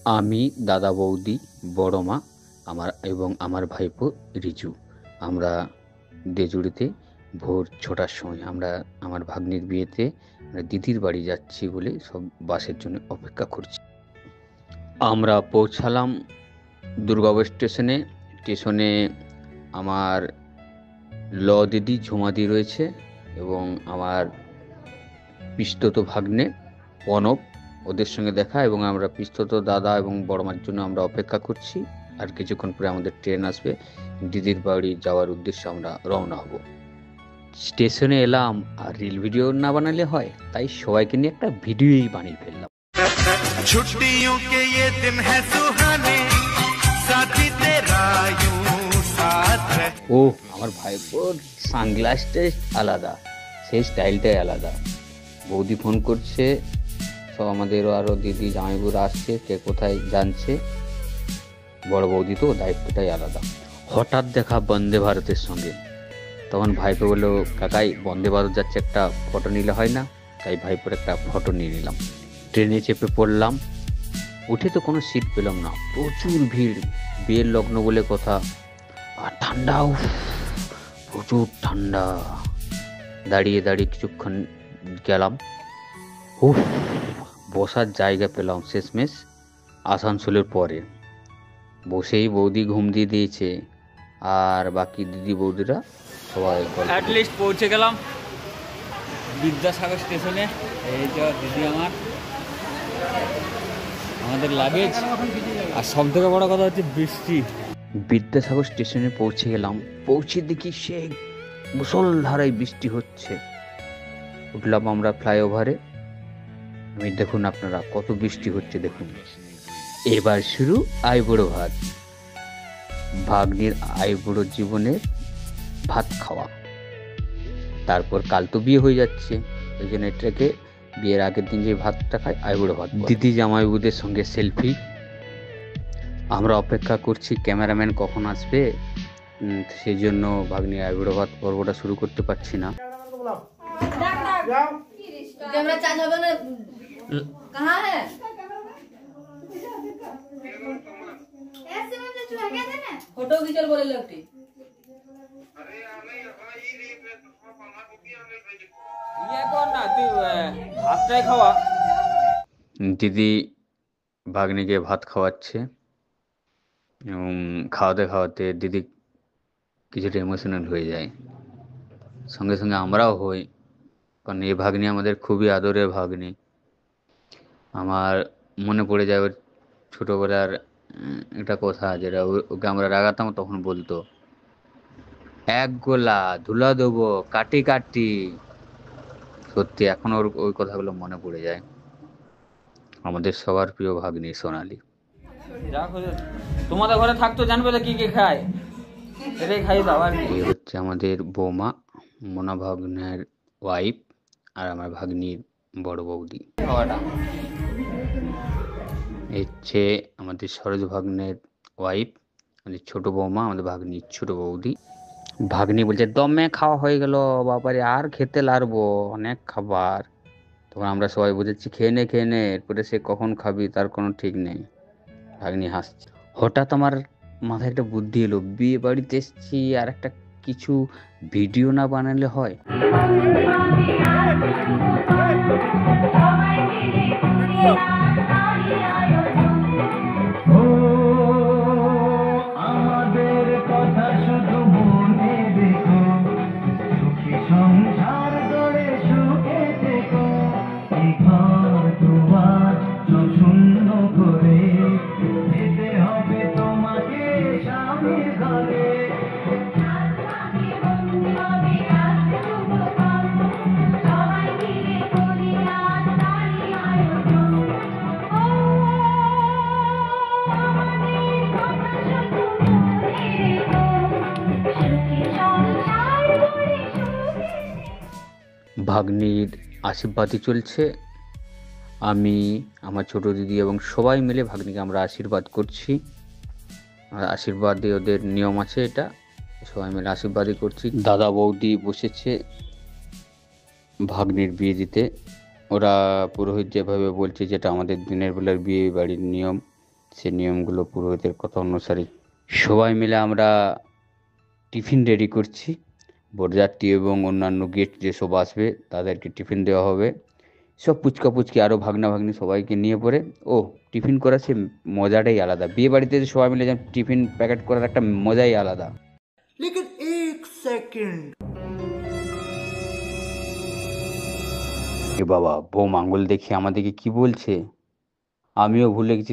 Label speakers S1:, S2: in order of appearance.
S1: আমি, দাদা বৌদি, বড় মা এবং আমার ভাইপো রিজু, আমরা দেজুড়িতে ভোর ৬টার সময় আমরা আমার ভাগ্নির বিয়েতে দিদির বাড়ি যাচ্ছি বলে সব বাসের জন্য অপেক্ষা করছি। আমরা পৌঁছালাম দুর্গাপুর স্টেশনে। স্টেশনে আমার দিদি ঝুমাদি রয়েছে এবং আমার পিস্তত ভাগ্নে প্রণব, ওদের সঙ্গে দেখা, এবং আমরা পিস্তত দাদা এবং বড় মার জন্য আমরা অপেক্ষা করছি। আর কিছুক্ষণ পরে আমাদের ট্রেন আসবে, দিদির বাড়ি যাওয়ার উদ্দেশ্যে আমরা রওনা হব। স্টেশনে এলাম, আর রিল ভিডিও না বানালে হয়, তাই সবাইকে নিয়ে একটা ভিডিওই বানিয়ে ফেললাম।
S2: छुट्टियों के ये दिन है सुहाने, साथी तेरा यूं साथ है।
S1: ও আমার ভাইপোর সানগ্লাসটাই আলাদা, সেই স্টাইলটাই আলাদা। বৌদি ফোন করছে, সব আমাদেরও আরও দিদি জামাইবুরা আসছে, কে কোথায় জানছে। বড় বৌদি তো দায়িত্বটাই আলাদা। হঠাৎ দেখা বন্দে ভারতের সঙ্গে, তখন ভাইপো বললো, কাকাই বন্দে ভারত যাচ্ছে, একটা ফটো নিলে হয় না? তাই ভাইপোর একটা ফটো নিয়ে নিলাম। ট্রেনে চেপে পড়লাম, উঠে তো কোনো সিট পেলাম না, প্রচুর ভিড়, বিয়ের লগ্ন বলে কথা, আর ঠান্ডাও প্রচুর ঠান্ডা। দাঁড়িয়ে দাঁড়িয়ে কিছুক্ষণ গেলাম, বসার জায়গা পেলাম শেষমেশ আসানসোলের পরে। বসেই বৌদি ঘুম দিয়ে দিয়েছে, আর বাকি দিদি বৌদিরা সবাই
S3: অ্যাটলিস্ট পৌঁছে গেলাম বিদ্যাসাগর স্টেশনে। এই যে দিদি আমাদের লাগেজ, আর সব থেকে বড় কথা হচ্ছে বৃষ্টি।
S1: বিদ্যাসাগর স্টেশনে পৌঁছে গেলাম, পৌঁছে দেখি সে মুষলধারায় বৃষ্টি হচ্ছে। উঠলাম আমরা ফ্লাইওভারে, আমি দেখুন আপনারা কত বৃষ্টি হচ্ছে দেখুন। এবার শুরু আইবুড়ো ভাত, ভাগ্নির আইবুড়ো জীবনের ভাত খাওয়া। তারপর কাল তো বিয়ে হয়ে যাচ্ছে, ওই জন্য এটাকে বিয়ের আগের দিন যে ভাতটা খায় আইবুড়ো ভাত। দিদি জামাইবুদের সঙ্গে সেলফি। আমরা অপেক্ষা করছি ক্যামেরাম্যান কখন আসবে, সেই জন্য ভাগ্নির আইবুড়ো ভাত পর্বটা শুরু করতে পারছি না।
S4: फोटो खींचल बोले लगती
S3: ভাতটাই খাওয়া।
S1: দিদি ভাগ্নিকে ভাত খাওয়াচ্ছে, এবং খাওয়াতে খাওয়াতে দিদি কিছুটা ইমোশনাল হয়ে যায়, সঙ্গে সঙ্গে আমরাও হই, কারণ এই ভাগ্নি আমাদের খুবই আদরের ভাগ্নি। আমার মনে পড়ে যায় ওর ছোটোবেলার একটা কথা, যেটা ওকে আমরা রাগাতাম, তখন বলতো, এক গোলা ধুলা দেবো কাটি কাটি। সত্যি এখন ওই কথাগুলো মনে পড়ে যায়। আমাদের সবার প্রিয় ভাগ্নি সোনালি।
S3: তোমাদের ঘরে থাকতো জানবে তো কি কি খায়, এটাই খাই দাও। আর
S1: এই হচ্ছে আমাদের বৌমা, মোনা ভাগ্নের ওয়াইফ, আর আমার ভাগ্নির বড় বৌদি।
S3: খাওয়াটা
S1: হচ্ছে আমাদের সরোজ ভাগ্নের ওয়াইফ, আমাদের ছোট বৌমা, আমাদের ভাগ্নির ছোট বৌদি। ভাগ্নি বলছে, দমে খাওয়া হয়ে গেল বাবারে, আর খেতে লাগবো, অনেক খাবার। তখন আমরা সবাই বুঝেছি, খেয়ে নে, এরপরে সে কখন খাবি তার কোনো ঠিক নেই। ভাগ্নি হাসছে। হঠাৎ আমার মাথায় একটা বুদ্ধি এলো, বিয়ে বাড়িতে এসেছি, আর একটা কিছু ভিডিও না বানালে হয়।
S2: আমাদের কথা শুধু মনে দেখো, সুখী সংসার গড়ে সুখে থেকো। এই ঘর দুয়ার সব শূন্য করে যেতে হবে তোমাকে স্বামীর ঘরে।
S1: ভাগ্নির আশীর্বাদই চলছে, আমি, আমার ছোট দিদি এবং সবাই মিলে ভাগ্নিকে আমরা আশীর্বাদ করছি। আর আশীর্বাদে ওদের নিয়ম আছে, এটা সবাই মিলে আশীর্বাদই করছি। দাদা বৌদি বসেছে ভাগ্নির বিয়ে দিতে, ওরা পুরোহিত যেভাবে বলছে, যেটা আমাদের দিনের বেলার বিয়ে বাড়ির নিয়ম, সে নিয়মগুলো পুরোহিতের কথা অনুসারে সবাই মিলে আমরা টিফিন রেডি করছি। বরযাত্রী এবং অন্যান্য গেস্ট যেসব আসবে তাদেরকে টিফিন দেওয়া হবে। সব পুচকা পুচকি আরও ভাগনা ভাগ্নি সবাইকে নিয়ে পরে টিফিন করা সে মজাটাই আলাদা। বিয়ে বাড়িতে যে সবাই মিলে যেমন টিফিন প্যাকেট করার একটা মজাই আলাদা।
S2: लेकिन एक सेकंड
S1: এ বাবা, বউ আঙুল দেখে আমাদেরকে কি বলছে, আমিও ভুলে গেছি